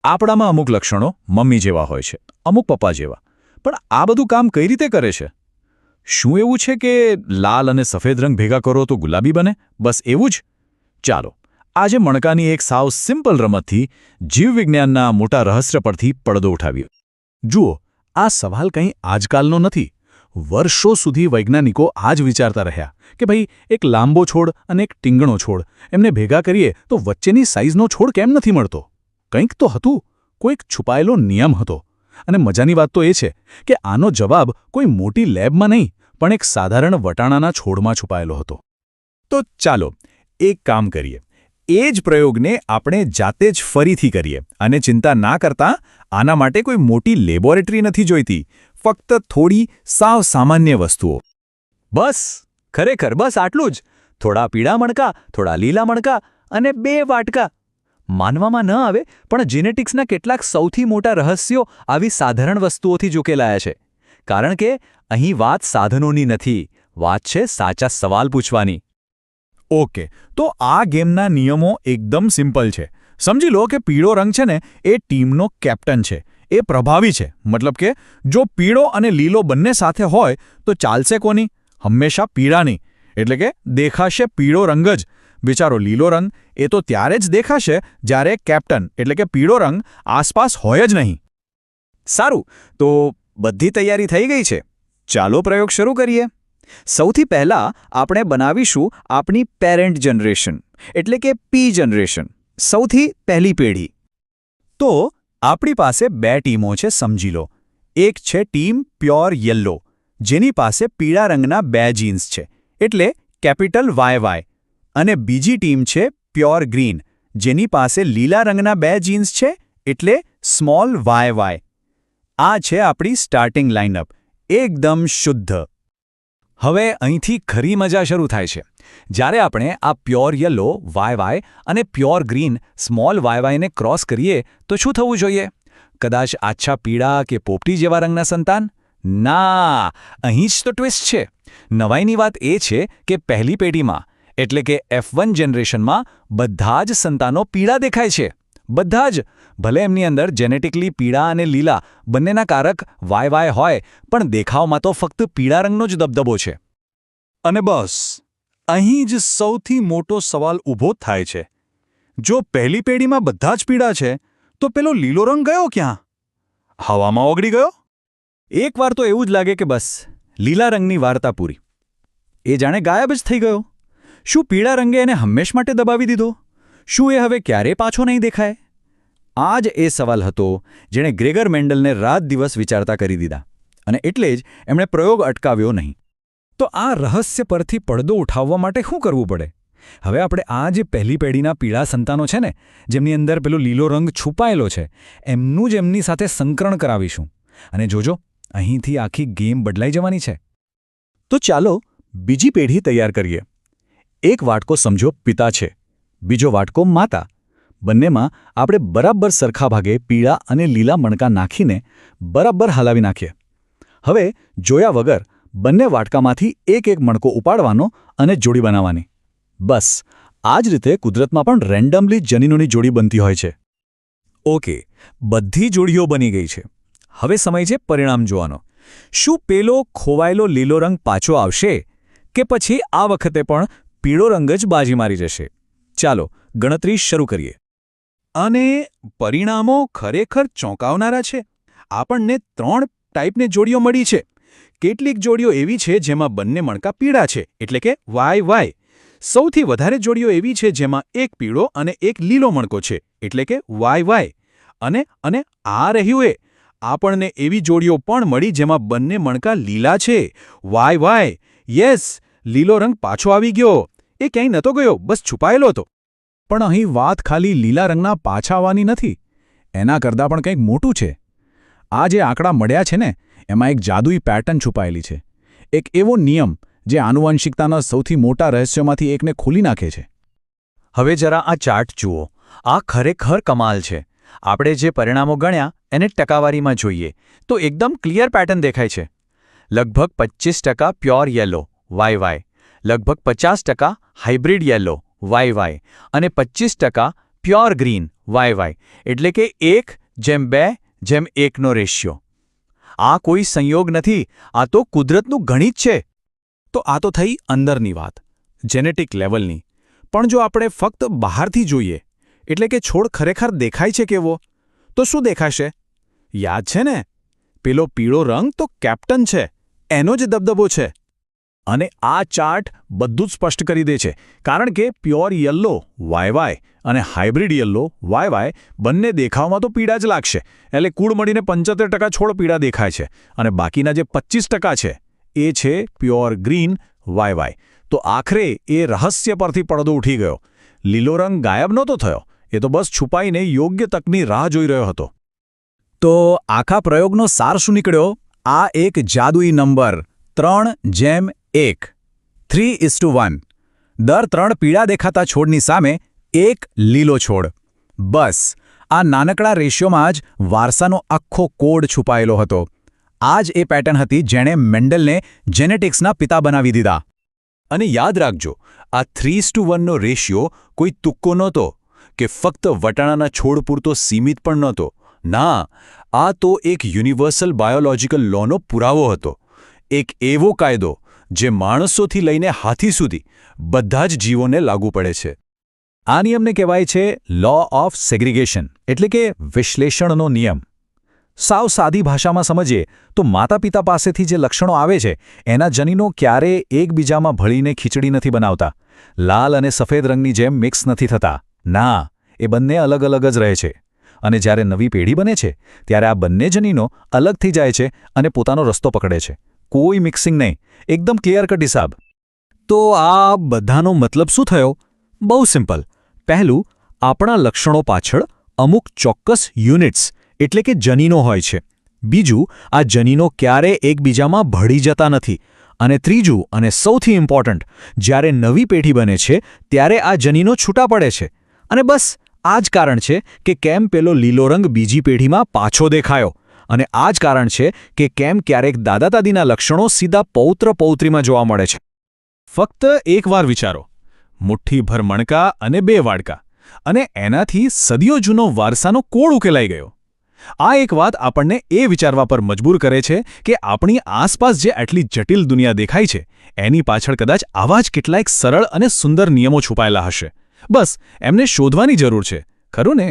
આપણામાં અમુક લક્ષણો મમ્મી જેવા હોય છે, અમુક પપ્પા જેવા. પણ આ બધું કામ કઈ રીતે કરે છે? શું એવું છે કે લાલ અને સફેદ રંગ ભેગા કરો તો ગુલાબી બને? બસ એવું જ? ચાલો આજે મણકાની એક સાવ સિમ્પલ રમતથી જીવવિજ્ઞાનના મોટા રહસ્ય પરથી પડદો ઉઠાવ્યો. જુઓ, આ સવાલ કંઈ આજકાલનો નથી. વર્ષો સુધી વૈજ્ઞાનિકો આ જ વિચારતા રહ્યા કે ભાઈ એક લાંબો છોડ અને એક ટીંગણો છોડ એમને ભેગા કરીએ તો વચ્ચેની સાઇઝનો છોડ કેમ નથી મળતો? કંઈક તો હતું, કોઈક છુપાયેલો નિયમ હતો. અને મજાની વાત તો એ છે કે આનો જવાબ કોઈ મોટી લેબમાં નહીં પણ એક સાધારણ વટાણાના છોડમાં છુપાયેલો હતો. તો ચાલો એક કામ કરીએ, એ જ પ્રયોગને આપણે જાતે જ ફરીથી કરીએ. અને ચિંતા ના કરતા, આના માટે કોઈ મોટી લેબોરેટરી નથી જોઈતી, ફક્ત થોડી સાવ સામાન્ય વસ્તુઓ. બસ, ખરેખર બસ આટલું જ. થોડા પીળા મણકા, થોડા લીલા મણકા અને 2 વાટકા. માનવામાં ન આવે પણ જીનેટિક્સના કેટલાક સૌથી મોટા રહસ્યો આવી સાધારણ વસ્તુઓથી જ ઉકેલાયા છે. કારણ કે અહીં વાત સાધનોની નથી, વાત છે સાચા સવાલ પૂછવાની. ઓકે, તો આ ગેમના નિયમો એકદમ સિમ્પલ છે. સમજી લો કે પીળો રંગ છે ને એ ટીમનો કેપ્ટન છે, એ પ્રભાવી છે. મતલબ કે જો પીળો અને લીલો બંને સાથે હોય તો ચાલશે કોની? હંમેશા પીળાની. એટલે કે દેખાશે પીળો રંગ જ. બિચારો લીલો રંગ એ તો ત્યારે જ દેખાશે જ્યારે કેપ્ટન એટલે કે પીળો રંગ આસપાસ હોય જ નહીં. સારું, તો બધી તૈયારી થઈ ગઈ છે. ચાલો પ્રયોગ શરૂ કરીએ. સૌથી પહેલા આપણે બનાવીશું આપણી પેરેન્ટ જનરેશન એટલે કે પી જનરેશન, સૌથી પહેલી પેઢી. તો આપણી પાસે 2 ટીમો છે, સમજી લો. એક છે ટીમ પ્યોર યલો, જેની પાસે પીળા રંગના 2 જીન્સ છે એટલે કેપિટલ YY. અને બીજી ટીમ છે પ્યોર ગ્રીન, જેની પાસે લીલા રંગના 2 જીન્સ છે એટલે સ્મોલ YY. આ છે આપણી સ્ટાર્ટિંગ લાઇનઅપ, એકદમ શુદ્ધ. હવે અહીંથી ખરી મજા શરૂ થાય છે. જ્યારે આપણે આ પ્યોર યલો YY અને પ્યોર ગ્રીન સ્મોલ YY ને ક્રોસ કરીએ તો શું થવું જોઈએ? કદાચ આછા પીળા કે પોપટી જેવા રંગના સંતાન? ના, અહીં જ તો ટ્વિસ્ટ છે. નવાઈની વાત એ છે કે પહેલી પેઢીમાં એટલે કે F1 જનરેશનમાં બધા જ સંતાનો પીળા દેખાય છે. બધા જ. ભલે એમની અંદર જેનેટિકલી પીળા અને લીલા બંનેના કારક YY હોય, પણ દેખાવમાં તો ફક્ત પીળા રંગનો જ દબદબો છે. અને બસ અહીં જ સૌથી મોટો સવાલ ઊભો થાય છે. જો પહેલી પેઢીમાં બધા જ પીળા છે તો પેલો લીલો રંગ ગયો ક્યાં? હવામાં ઓગળી ગયો? એકવાર તો એવું જ લાગે કે બસ લીલા રંગની વાર્તા પૂરી. એ જાણે ગાયબ જ થઈ ગયો. શું પીળા રંગે એને હંમેશ માટે દબાવી દીધો? શું એ હવે ક્યારેય પાછો નહીં દેખાય? આ જ એ સવાલ હતો જેણે ગ્રેગર મેન્ડલને રાત દિવસ વિચારતા કરી દીધા. અને એટલે જ એમણે પ્રયોગ અટકાવ્યો નહીં. તો આ રહસ્ય પરથી પડદો ઉઠાવવા માટે શું કરવું પડે? હવે આપણે આ જે પહેલી પેઢીના પીળા સંતાનો છે ને, જેમની અંદર પેલો લીલો રંગ છુપાયેલો છે, એમનું જ એમની સાથે સંકરણ કરાવીશું. અને જોજો, અહીંથી આખી ગેમ બદલાઈ જવાની છે. તો ચાલો બીજી પેઢી તૈયાર કરીએ. એક વાટકો સમજો પિતા છે, બીજો વાટકો માતા. બંનેમાં આપણે બરાબર સરખા ભાગે પીળા અને લીલા મણકા નાખીને બરાબર હલાવી નાખીએ. હવે જોયા વગર બંને વાટકામાંથી એક મણકો ઉપાડવાનો અને જોડી બનાવવાની. બસ આ જ રીતે કુદરતમાં પણ રેન્ડમલી જનીનોની જોડી બનતી હોય છે. ઓકે, બધી જોડીઓ બની ગઈ છે. હવે સમય છે પરિણામ જોવાનો. શું પેલો ખોવાયેલો લીલો રંગ પાછો આવશે કે પછી આ વખતે પણ પીળો રંગ જ બાજી મારી જશે? ચાલો ગણતરી શરૂ કરીએ. અને પરિણામો ખરેખર ચોંકાવનારા છે. આપણને 3 ટાઈપની જોડીઓ મળી છે. કેટલીક જોડીઓ એવી છે જેમાં બંને મણકા પીળા છે એટલે કે YY. સૌથી વધારે જોડીઓ એવી છે જેમાં એક પીળો અને એક લીલો મણકો છે એટલે કે YY. અને આ રહ્યું એ. આપણને એવી જોડીઓ પણ મળી જેમાં બંને મણકા લીલા છે, YY. યસ, લીલો રંગ પાછો આવી ગયો. એ ક્યાંય નહોતો ગયો, બસ છુપાયેલો હતો. પણ અહીં વાત ખાલી લીલા રંગના પાછા આવવાની નથી. એના કરતાં પણ કંઈક મોટું છે. આ જે આંકડા મળ્યા છે ને, એમાં એક જાદુઈ પેટર્ન છુપાયેલી છે. એક એવો નિયમ જે આનુવંશિકતાના સૌથી મોટા રહસ્યોમાંથી એકને ખોલી નાખે છે. હવે જરા આ ચાર્ટ જુઓ. આ ખરેખર કમાલ છે. આપણે જે પરિણામો ગણ્યા એને ટકાવારીમાં જોઈએ તો એકદમ ક્લિયર પેટર્ન દેખાય છે. લગભગ 25% પ્યોર યલો YY, લગભગ 50% હાઇબ્રિડ યલો YY અને 25% પ્યોર ગ્રીન YY એટલે કે 1:2:1 નો રેશિયો. આ કોઈ સંયોગ નથી, આ તો કુદરતનું ગણિત છે. તો આ તો થઈ અંદરની વાત, જેનેટિક લેવલની. પણ જો આપણે ફક્ત બહારથી જોઈએ, એટલે કે છોડ ખરેખર દેખાય છે કેવો, તો શું દેખાશે? યાદ છે ને, પેલો પીળો રંગ તો કેપ્ટન છે, એનો જ દબદબો છે. અને આ ચાર્ટ બધું જ સ્પષ્ટ કરી દે છે, કારણ કે પ્યોર યલો YY અને હાઇબ્રિડ યલો YY બંને દેખાવમાં તો પીળા જ લાગશે, એટલે કુળ મળીને 75% છોડ પીળા દેખાય છે, અને બાકીના જે 25% છે એ છે પ્યોર ગ્રીન YY. તો આખરે એ રહસ્ય પરથી પડદો ઉઠી ગયો. લીલો રંગ ગાયબ નહોતો થયો, એ તો બસ છુપાઈને યોગ્ય તકની રાહ જોઈ રહ્યો હતો. તો આખા પ્રયોગનો સાર શું નીકળ્યો? આ એક જાદુઈ નંબર 3:1 3:1. દર 3 પીળા દેખાતા છોડની સામે એક લીલો છોડ. બસ આ નાનકડા રેશિયોમાં જ વારસાનો આખો કોડ છુપાયેલો હતો. આ જ એ પેટર્ન હતી જેણે મેન્ડલને જેનેટિક્સના પિતા બનાવી દીધા. અને યાદ રાખજો, આ 3:1 નો રેશિયો કોઈ તુક્કો નહોતો કે ફક્ત વટાણાના છોડ પૂરતો સીમિત પણ નહોતો. ના, આ તો એક યુનિવર્સલ બાયોલોજિકલ લૉનો પુરાવો હતો. એક એવો કાયદો જે માણસોથી લઈને હાથી સુધી બધા જ જીવોને લાગુ પડે છે. આ નિયમને કહેવાય છે લૉ ઓફ સેગ્રિગેશન, એટલે કે વિશ્લેષણનો નિયમ. સાવ સાદી ભાષામાં સમજીએ તો માતા પિતા પાસેથી જે લક્ષણો આવે છે એના જનીનો ક્યારેય એકબીજામાં ભળીને ખીચડી નથી બનાવતા, લાલ અને સફેદ રંગની જેમ મિક્સ નથી થતા. ના, એ બંને અલગ અલગ જ રહે છે. અને જ્યારે નવી પેઢી બને છે ત્યારે આ બંને જનીનો અલગ થઈ જાય છે અને પોતાનો રસ્તો પકડે છે. કોઈ મિક્સિંગ નહીં, એકદમ ક્લિયર કટ હિસાબ. તો આ બધાનો મતલબ શું થયો? બહુ સિમ્પલ. પહેલું, આપણા લક્ષણો પાછળ અમુક ચોક્કસ યુનિટ્સ એટલે કે જનીનો હોય છે. બીજું, આ જનીનો ક્યારેય એકબીજામાં ભળી જતા નથી. અને ત્રીજું અને સૌથી ઇમ્પોર્ટન્ટ, જ્યારે નવી પેઢી બને છે ત્યારે આ જનીનો છૂટા પડે છે. અને બસ આ જ કારણ છે કે કેમ પેલો લીલો રંગ બીજી પેઢીમાં પાછો દેખાયો. અને આ જ કારણ છે કે કેમ ક્યારેક દાદા દાદીના લક્ષણો સીધા પૌત્ર પૌત્રીમાં જોવા મળે છે. ફક્ત એકવાર વિચારો, મુઠ્ઠીભર મણકા અને 2 વાડકા, અને એનાથી સદીઓ જૂનો વારસાનો કોડ ઉકેલાઈ ગયો. આ એક વાત આપણને એ વિચારવા પર મજબૂર કરે છે કે આપણી આસપાસ જે આટલી જટિલ દુનિયા દેખાય છે એની પાછળ કદાચ આવા જ કેટલાક સરળ અને સુંદર નિયમો છુપાયેલા હશે. બસ એમને શોધવાની જરૂર છે, ખરું ને?